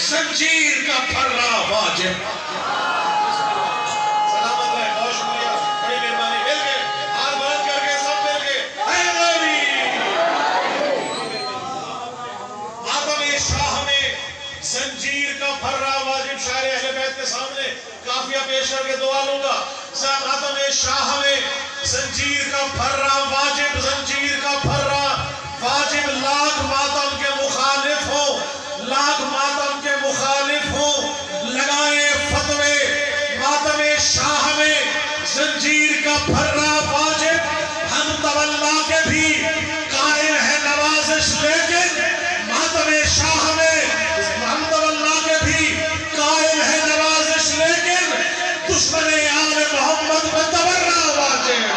زنجیر کا پھرا واجب. سلامت رہے. بہت شکریہ, بڑی مہربانی. مل کے ہاتھ بلند کر کے سب مل کے حیدری. ماتم شاہ میں زنجیر کا پھرا واجب. شاعر اہل بیت کے سامنے کافیہ پیش کر کے دعا لوں گا. ماتم شاہ میں زنجیر کا پھرا واجب, زنجیر کا پھرا واجب. لاکھ ماتم کے مخالف ہو, لاکھ ماتم کے مخالف ہو, لگائے فتوے. ماتم شاہ میں زنجیر کا پھرا واجب. ہم تولا کے بھی قائم ہے نوازش, لیکن ماتم شاہ میں ہم تولا کے بھی قائم ہے نوازش, لیکن دشمن آل محمد میں تبرہ واجب.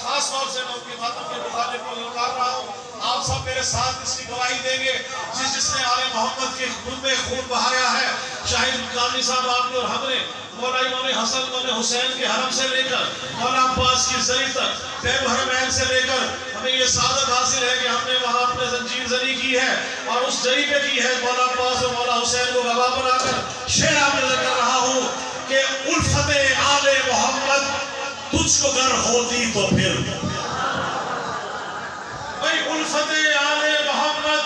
خاص طور سے میں ان کے ماتم کے مخالف کو للکار رہا ہوں. آپ سب میرے ساتھ اس کی گواہی دیں گے. جس نے آل محمد کے خون میں خون بہایا ہے, شاہد کاملی صاحب آپ نے اور ہم نے, مولا امام حسن امام حسین کے حرم سے لے کر مولا عباس کی زری تک, بیب حرمین سے لے کر ہمیں یہ سعادت حاصل ہے کہ ہم نے وہاں اپنے زنجیر زنی کی ہے, اور اس زری پہ کی ہے مولا عباس اور مولا حسین کو گواہ بنا کر. شعر آپ نے ذکر رہا ہوں کہ الفت آل محمد تجھ کو گر ہوتی تو پھر, بھئی الفت آل محمد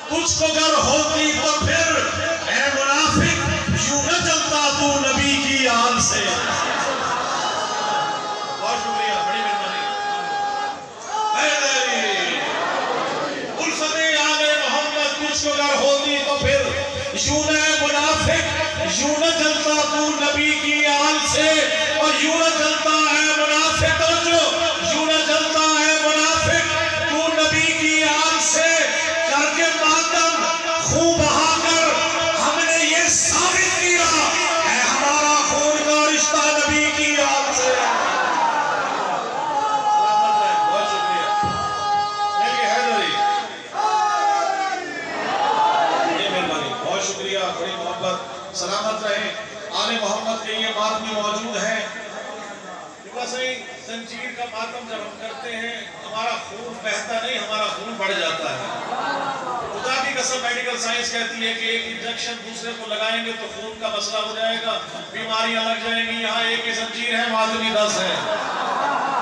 تجھ کو گر ہوتی تو پھر, اے منافق یوں نہ چلتا تو نبی کی آل سے. بہت شکریہ, بڑی مہربانی. الفت آل محمد تجھ کو گر ہوتی تو پھر, یوں نہ منافق یوں نہ چلتا تو نبی کی آل سے, اور یوں نہ چلتا ہے منافق جو, یوں نہ چلتا ہے منافق تو نبی کی آل سے. کر کے ماتم خون بہا کر ہم نے یہ ثابت کیا ہے ہمارا خون کا رشتہ نبی کی آل سے. بہت شکریہ. مل کے حیدری. یہ مہربانی, بہت شکریہ, بڑی محبت. سلامت رہیں. آل محمد کے یہ ماتمی موجود ہیں. صحیح زنجیر کا ماتم جب ہم کرتے ہیں ہمارا خون بہتا نہیں, ہمارا خون بڑھ جاتا ہے. خدا کی قسم میڈیکل سائنس کہتی ہے کہ ایک انجیکشن دوسرے کو لگائیں گے تو خون کا مسئلہ ہو جائے گا, بیماریاں لگ جائیں گی. یہاں ایک ہی زنجیر ہے, ماتمی 10 ہے.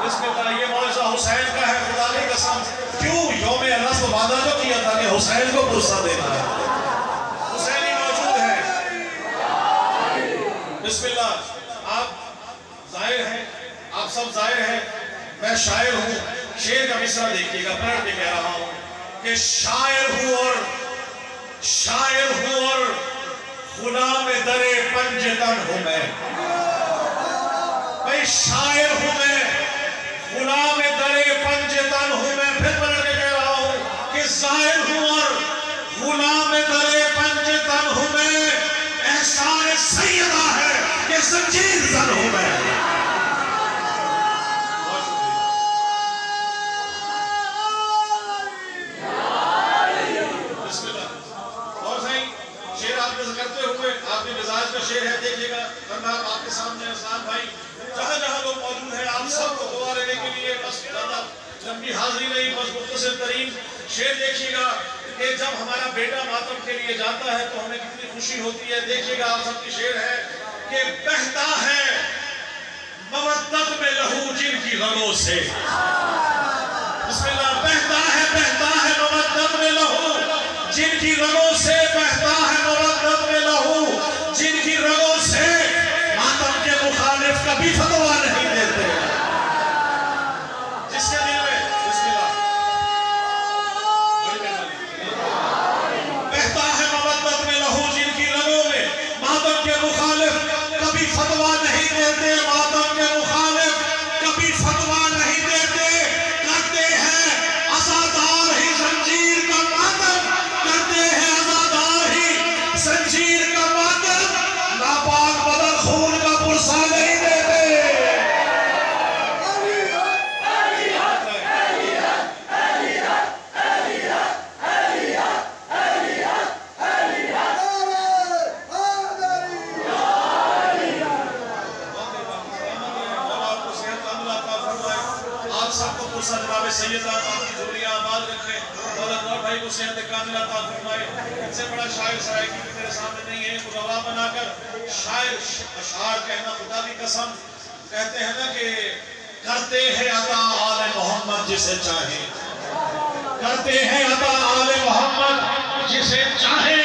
اس کے طرح یہ معجزہ حسین کا ہے. خدا کی قسم کیوں یوم النصر وعدہ جو کیا تھا کہ حسین کو پرسہ دینا ہے, حسینی موجود ہے. بسم اللہ. آپ ظاہر ہیں, آپ سب ظاہر ہیں, میں شاعر ہوں. شعر کا مصرع دیکھیے گا, پڑھ کے کہہ رہا ہوں کہ شاعر ہوں اور غلام در پنجتن ہوں میں. بھئی شاعر ہوں میں, غلام در پنجتن ہوں میں. پھر پڑھ کے کہہ رہا ہوں کہ ظاہر ہوں اور غلام در پنجتن ہوں میں. احسان سیدہ ہے کہ زنجیر زن ہوں میں. کرتے ہوئے آپ نے مزاج کا شعر ہے, دیکھئے گا. آپ کے سامنے اسلام بھائی جہاں جہاں لوگ موجود ہیں, آپ سب کو دعا لینے کے لیے بس زیادہ لمبی حاضری نہیں, بس مختصر ترین شعر دیکھئے گا کہ جب ہمارا بیٹا ماتم کے لیے جاتا ہے تو ہمیں کتنی خوشی ہوتی ہے. دیکھئے گا آپ سب کی شعر ہے کہ بہتا ہے مودت میں لہو جن کی غموں سے. بسم اللہ. بہتا ہے مودت میں لہو جن کی رگوں سے, بہتا ہے مودت میں لہو جن کی رگوں سے. ماتم کے مخالف کبھی فتویٰ نہیں دیتے. جس کے دل میں بسم اللہ بہتا ہے مودت میں لہو جن کی رگوں میں, ماتم کے مخالف کبھی فتویٰ نہیں دیتے. ماتم کے مخالف کبھی فتویٰ نہیں دیتے. کرتے ہیں عزادار ہی زنجیر کا ماتم, کرتے ہیں عزادار ہی زنجیر کا ماتم. ناپاک بدن خون کا پرسہ نہیں دیتے. خمسہ جناب سید آپ کی جھولیاں آباد رکھیں، دولت اور بھائی کو صحت کاملہ عطا فرمائے۔ ان سے بڑا شاعر سرائکی بھی میرے سامنے نہیں ہے، کو روا بنا کر شاعر اشعار کہنا خدا کی قسم، کہتے ہیں نا کہ کرتے ہیں عطا آل محمد جسے چاہے، کرتے ہیں عطا آل محمد جسے چاہے،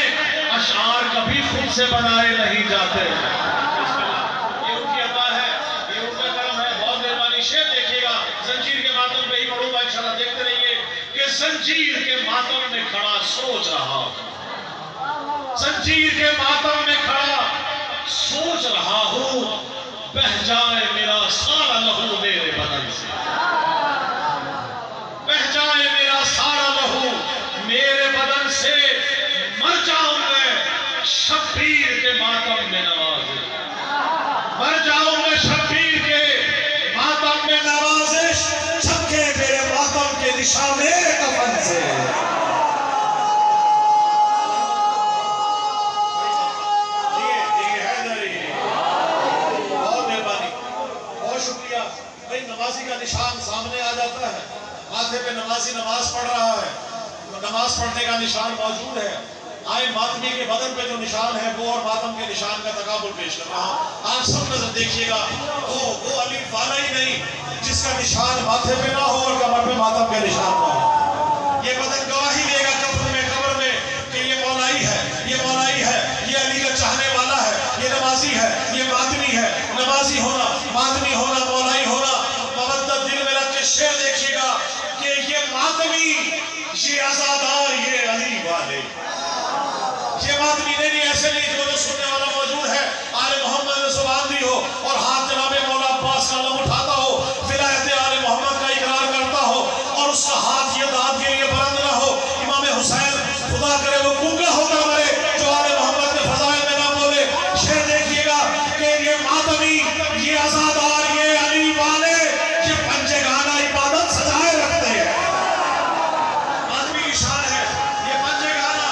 اشعار کبھی خود سے بنائے نہیں جاتے۔ یہ ان کی عطا ہے، یہ ان کا کرم ہے، بہت مہربانی۔ شعر دیکھیے گا، زنجیر کے ماتم پہ ہی پڑھوں گا انشاءاللہ، دیکھتے رہیے کہ زنجیر کے ماتم میں کھڑا سوچ رہا، زنجیر کے ماتم میں کھڑا سوچ رہا ہوں، بہ جائے میرا سارا لہو میرے بدن سے، بہ جائے میرا سارا لہو میرے بدن سے، مر جاؤں میں شبیر کے ماتم میں نوازش، مر جاؤں میں شبیر کے ماتم میں نوازش، چھپکے میرے ماتم کے نشان میرے کفن سے۔ نمازی کا نشان سامنے آ جاتا ہے، ماتھے پہ نمازی نماز پڑھ رہا ہے، نماز پڑھنے کا نشان موجود ہے۔ آئے ماتمی کے بدن پہ جو نشان ہے وہ اور ماتم کے نشان کا تقابل پیش کر رہا ہوں۔ آپ سب نظر دیکھیے گا، وہ علی والا ہی نہیں جس کا نشان ماتھے پہ نہ ہو اور کمر پہ ماتم کے نشان نہ ہو۔ یہ بدن گواہی دے گا کفن میں قبر میں کہ یہ مولائی ہے، یہ مولائی ہے، یہ علی کا چاہنے والا ہے، یہ نمازی ہے، یہ ماتمی ہے۔ نمازی ہونا، ماتمی ہونا، مولائی ہونا، مودت دل میں رکھ کے شعر دیکھیے گا کہ یہ ماتمی، یہ عزادار، یہ علی والے، یہ ماتمی نہیں، ایسے نہیں جو سننے والا موجود ہے، آل محمد نے زبان دی ہو اور ہاتھ جناب مولا عباس کا علم اٹھاتا ہو، ولایت آل محمد کا اقرار کرتا ہو اور اس کا ہاتھ یہ داد کے لیے بلند نہ ہو۔ امام حسین خدا کرے وہ گونگا ہو کر مرے جو آل محمد کے فضائل میں نہ بولے۔ شعر دیکھیے گا کہ یہ ماتمی، یہ عزادار، یہ علی والے، یہ پنجے گانا عبادت سجائے رکھتے ہیں۔ ماتمی کی شان ہے یہ پنجے گانا،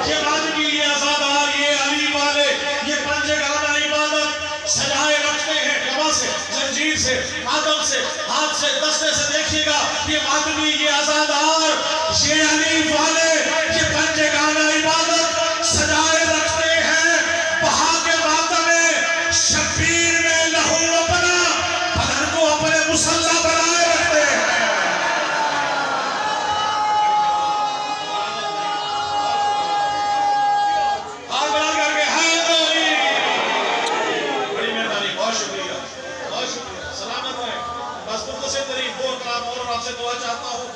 یہ ماتمی، یہ عزادار، یہ علی والے، یہ پنجے گانا عبادت سجائے رکھتے ہیں۔ کما سے، زنجیر سے، ماتم سے، ہاتھ سے، دستے سے دیکھیے گا یہ ماتمی، یہ عزادار، یہ علی والے، یہ پنجے گانا عبادت سجائے رکھتے ہیں۔ بہا کے ماتم میں شبیر میں لہو اپنا بدن کو اپنے مسلح بنائے رکھتے ہیں۔ ہاتھ بنا کر کے حیدری، بڑی مہربانی، بہت شکریہ، بہت شکریہ، سلامت رہے۔ بس مختصر ترین دو کلام اور آپ سے دعا چاہتا ہوں۔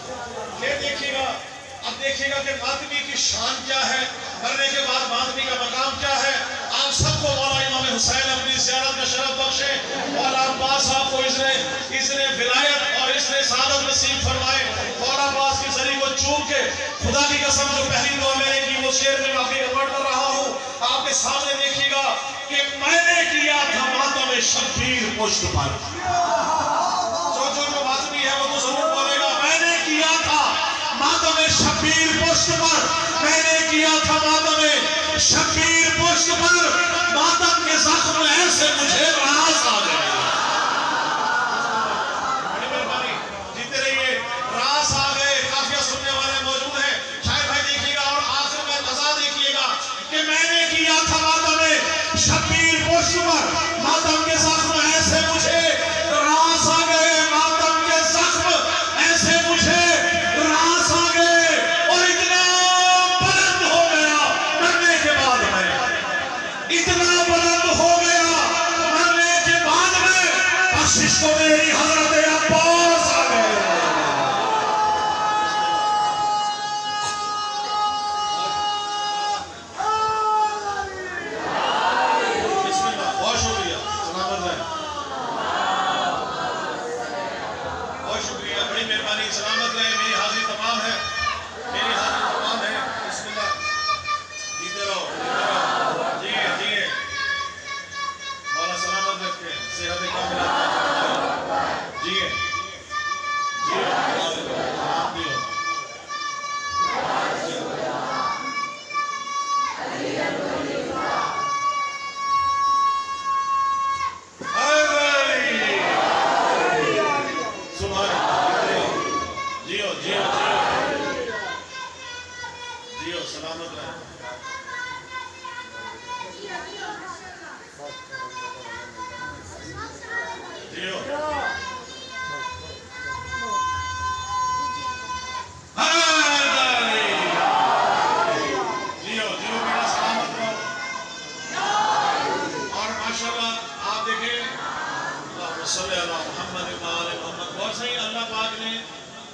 یہ دیکھیے گا، اب دیکھیے گا کہ ماتمی کی شان کیا ہے، مرنے کے بعد ماتمی کا مقام کیا ہے۔ آپ سب کو مولا امام حسین اپنی زیارت کا شرف بخشے، مولا عباس صاحب کو اذن ولایت اور اذن سعادت نصیب فرمائے۔ مولا عباس کی زری کو چوم کے خدا کی قسم جو پہلی دعا میں نے کی وہ شعر میں کافی کنورٹ کر رہا ہوں، آپ کے سامنے دیکھیے گا کہ میں نے کیا تھا ماتم شبیر پشت پر۔ جو ماتمی ہے وہ تو ضرور بولے گا، میں نے کیا تھا ماتم شبیر پشت پر، میں نے کیا تھا ماتم شبیر پشت پر، ماتم کے زخم ایسے مجھے راز آ گئے۔ بڑی مہربانی، جیتے رہیے، راز آ گئے، کافیہ سننے والے موجود ہیں، شاید بھائی دیکھیے گا اور آخر میں قضا دیکھیے گا کہ میں نے کیا تھا ماتم شبیر پشت پر، ماتم کے زخم ایسے مجھے راز آ گئے، ماتم کے زخم ایسے مجھے راز آ گئے، اور اتنا بلند ہو گیا مرنے کے بعد میں، اتنا بلند ہو گیا مرنے کے بعد میں، بخشش کو میری حضرت عباس آ گئے۔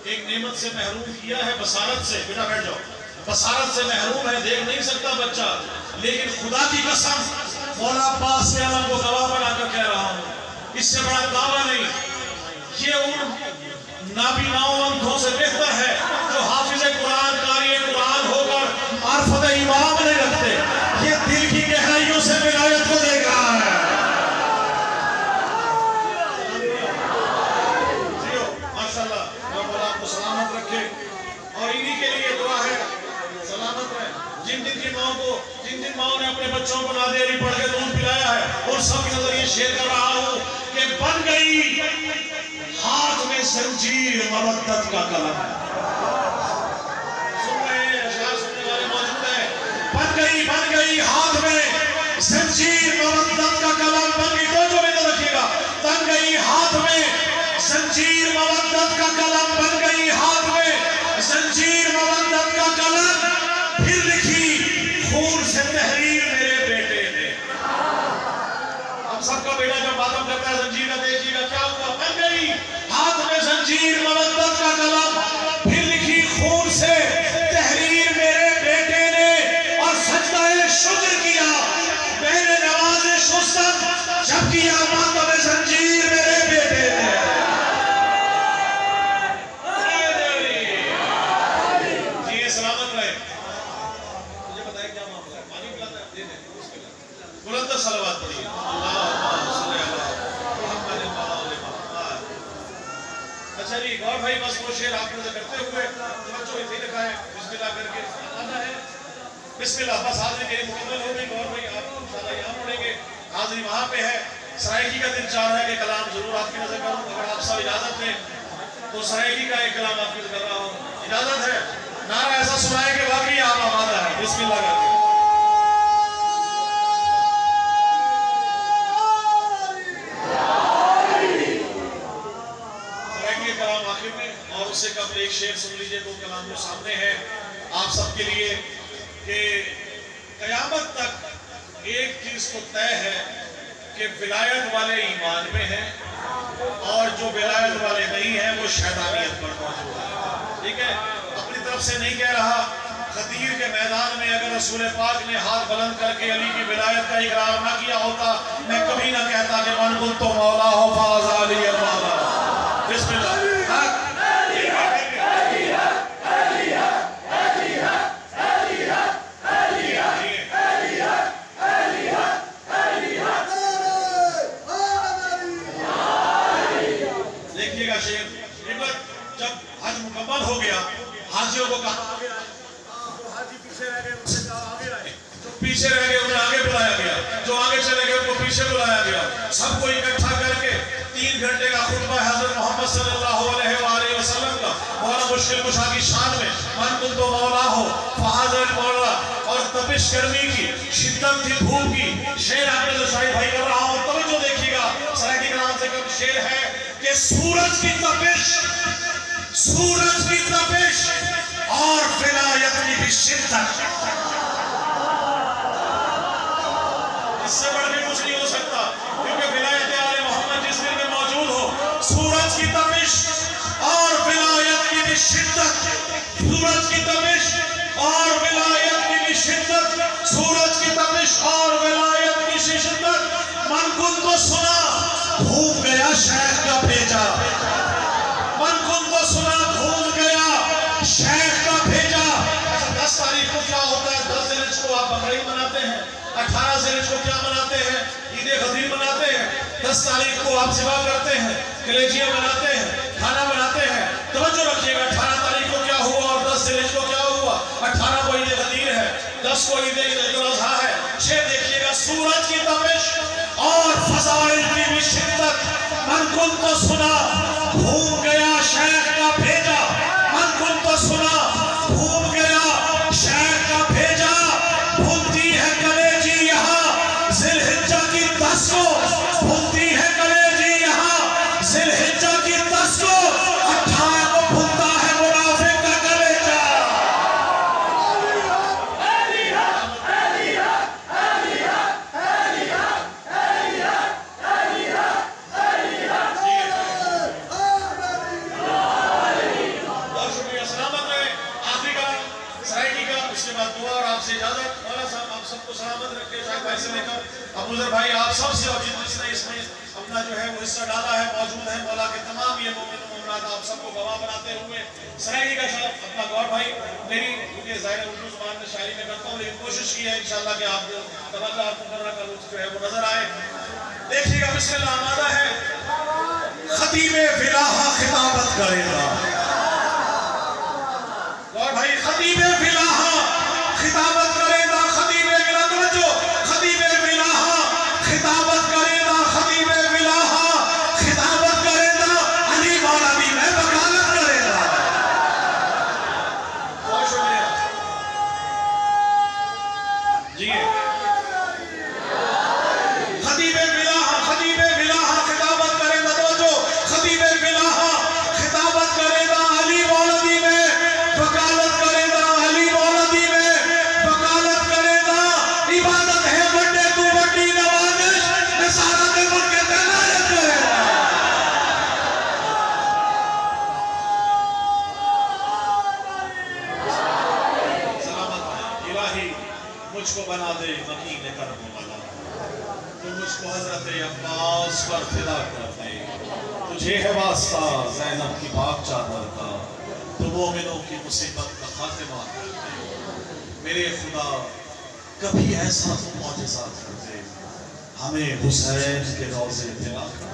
ایک نعمت سے محروم کیا ہے، بصارت سے. بیٹا بیٹھ جاؤ. بصارت سے محروم ہے، دیکھ نہیں سکتا بچہ، لیکن خدا کی قسم مولا عباس کے عالم کو گواہ بنا کر کہہ رہا ہوں، اس سے بڑا دعویٰ نہیں. یہ ان نابیناؤں اندھوں سے بہتر ہے جو حافظ قرآن، قاری قرآن ہو کر معرفت امام نہیں رکھتے. یہ دل کی گہرائیوں سے ولایت کو دیکھ رہا ہے. جیو ماشاءاللہ، مولا آپ کو سلامت رکھے، اور انہی کے لیے دعا ہے سلامت رہے. جن ماؤں نے اپنے بچوں کو نادیری پڑھ کے دودھ پلایا ہے، اور سب کی نظر یہ شیئر کر رہا ہوں کہ بن گئی ہاتھ میں زنجیر مودت کا قلم. سن رہے ہیں اشعار سننے والے موجود ہیں. بن گئی ہاتھ میں زنجیر مودت کا قلم. بن گئی، تو جو میں رکھیے گا، بن گئی ہاتھ میں زنجیر مودت کا قلم. بن گئی ہاتھ میں زنجیر مودت کا قلم. پھر لکھی خون سے تحریر میرے بیٹے نے. ہم سب کا بیٹا جب ماتم کرتا ہے زنجیر کا، دیکھیے گا کیا ہوا. بن گئی ہاتھ میں زنجیر مودت کا قلم. پھر لکھی خون سے تحریر میرے بیٹے نے. اور سجدہ شکر کیا میں نے نماز شستن جب کیا ماتم زنجیر میرے بیٹے نے. جی سلامت رہے. مجھے بتائیں کیا معاملہ ہے؟ پانی پلاتا ہے؟ دے دیں اس کے لیے. بلند صلوات پڑھیے. اللہم صلی علی محمد وعلی محمد. اچھا جی گور بھائی، بس وہ شعر آپ نے کرتے ہوئے بچوں اتنے لکھا ہے بسم اللہ کر کے آنا ہے. بسم اللہ. بس حاضری میری مکمل ہو گئی. گور بھائی آپ انشاءاللہ یہاں پڑھیں گے، حاضری وہاں پہ ہے. سرائیکی کا دل چاہ رہا ہے کہ کلام ضرور آپ کی نظر کروں. اگر آپ سب اجازت دیں تو سرائیکی کا ایک کلام آپ کی نظر کر رہا ہوں. اجازت ہے؟ نعرہ ایسا سنائے کہ واقعی آپ آمادہ ہے. بسم اللہ کر کے. سرائیکی کا کلام آخر میں، اور اس سے قبل ایک شعر سن لیجئے. دو کلام جو سامنے ہے آپ سب کے لیے کہ قیامت تک ایک چیز تو طے ہے کہ ولایت والے ایمان میں ہیں، اور جو ولایت والے نہیں ہیں وہ شیطانیت پر موجود ہے. ٹھیک ہے؟ اپنی طرف سے نہیں کہہ رہا. غدیر کے میدان میں اگر رسول پاک نے ہاتھ بلند کر کے علی کی ولایت کا اقرار نہ کیا ہوتا، میں کبھی نہ کہتا کہ من کنت مولا ہو فاز علی المولا. بسم اللہ. جب حج مکمل ہو گیا، حاجیوں کو کہا آگے آئے. جو حاجی پیچھے رہ گئے ان سے کہا آگے آئے. جو پیچھے رہ گئے انہیں آگے بلایا گیا. جو آگے چلے گئے ان کو پیچھے بلایا گیا. سب کو اکٹھا کر کے 3 گھنٹے کا خطبہ حضرت محمد صلی اللہ علیہ وآلہ وسلم کا مولا مشکل کشا کی شان میں من کنت مولا ہو فحاظ المولا. اور تپش گرمی کی شدت تھی، دھوپ کی. شعر آپ نے جو شاہد بھائی کر رہا ہوں توجہ دیکھیے گا. سرائیکی کلام سے کم شعر ہے کہ سورج کی تپش اور ولایت کی بھی شدت. اس سے بڑھ کے کچھ نہیں ہو سکتا، کیونکہ ولایت آل محمد جس دل میں موجود ہو. سورج کی تپش اور ولایت کی بھی شدت. سورج کی تپش اور ولایت کی بھی شدت. سورج کی تپش اور ولایت کی شدت. من کن تو سنا بھوک گیا شیخ کا بھیجا. من کن تو سنا بھول گیا شیخ کا بھیجا. 10 تاریخ کو کیا ہوتا ہے؟ 10 ذی الحجہ کو آپ بقرعید مناتے ہیں. 18 ذی الحجہ کو کیا مناتے ہیں؟ عید غدیر مناتے ہیں. 10 تاریخ کو آپ ذبح کرتے ہیں، کلیجیاں بناتے ہیں، کھانا بناتے ہیں. توجہ رکھیے گا 18 تاریخ کو کیا ہوا اور 10 ذی الحجہ کو کیا ہوا. 18 کو عید غدیر ہے، 10 کو عید الاضحیٰ ہے. 6 دیکھیے گا سورج کی تپش اور فضائل کی بھی شدت. من کن تو سنا بھول گیا شیخ کا بھیجا. من کن تو سنا بھول گیا شیخ کا بھیجا. بھولتی ہے کلیجی یہاں ذی الحجہ کی 10 کو. بھولتی ہے کلیجی یہاں ذی الحجہ کی 10 کو. 18 کو بھولتا ہے منافق کا کلیجہ. پیسے لے کر ابو ذر بھائی آپ سب سے اور جس نے اس میں اپنا جو ہے وہ حصہ ڈالا ہے موجود ہے مولا کے تمام یہ مومن و مومنات آپ سب کو گواہ بناتے ہوئے سرائیگی کا شرف اپنا گور بھائی میری کیونکہ ظاہر اردو زبان میں شاعری میں کرتا ہوں لیکن کوشش کی ہے انشاءاللہ کہ آپ جو توجہ مقررہ کا لطف جو ہے وہ نظر آئے. دیکھیے گا بسم اللہ آمادہ ہے خطیب فلاحہ خطابت کرے گا اور بھائی خطیب فلاحہ خطابت کرے گا خطیب فلاحہ توجہ خطیب فلاحہ خطابت کرے گا خطیب فلاحہ خطابت کرے گا علی مولوی میں وکالت کرے گا. بہت شکریہ جی خطیب فلاحہ خطابت کرے گا توجہ خطیب فلاحہ خطابت کرے گا علی مولوی میں وکالت کرے گا علی مولوی میں وکالت کرے گا عبادت ہے بڑے تو بڑی نوازش نصارت ملک کے تنایت کرے گا. سلامت الہی مجھ کو بنا دے مکین کرم والا تو مجھ کو حضرت عباس پر فدا کر دے تجھے ہے واسطہ زینب کی پاک چادر کا تو مومنوں کی مصیبت کا خاتمہ کر دے. میرے خدا کبھی ایسا تو معجزات کر دے ہمیں حسین کے روضے پہ آخر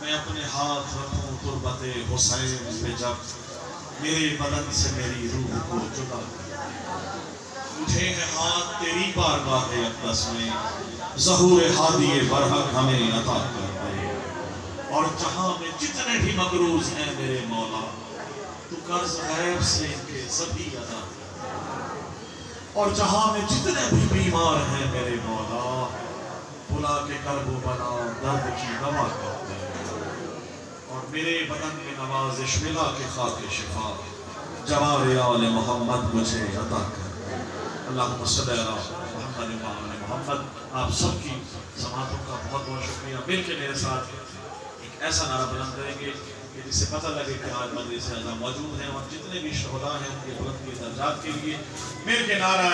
میں اپنے ہاتھ رکھوں تربت حسین پہ جب میرے بدن سے میری روح کو جدا کر دے. مجھے ہے ہاتھ تیری بارگاہ اقدس میں ظہور ہادی برحق ہمیں عطا کر دے اور جہاں میں جتنے بھی مقروض ہیں میرے مولا تو قرض غیب سے ان کے سبھی ادا کر اور جہاں میں جتنے بھی بیمار ہیں میرے مولا بلا کے قلب و بنا درد کی دوا کر دے اور میرے بدن میں نوازش ملا کے خاک شفا جوار آل محمد مجھے عطا کر. اللہم صلی اللہ محمد و آل محمد. آپ سب کی سماعتوں کا بہت بہت شکریہ. مل کے میرے ساتھ ایک ایسا نعرہ بلند کریں گے کہ جس سے پتہ لگے کہ آج مجلس اعظا موجود ہیں اور جتنے بھی شہداء ہیں ان کے بلند کے درجات کے لیے مل کے نعرہ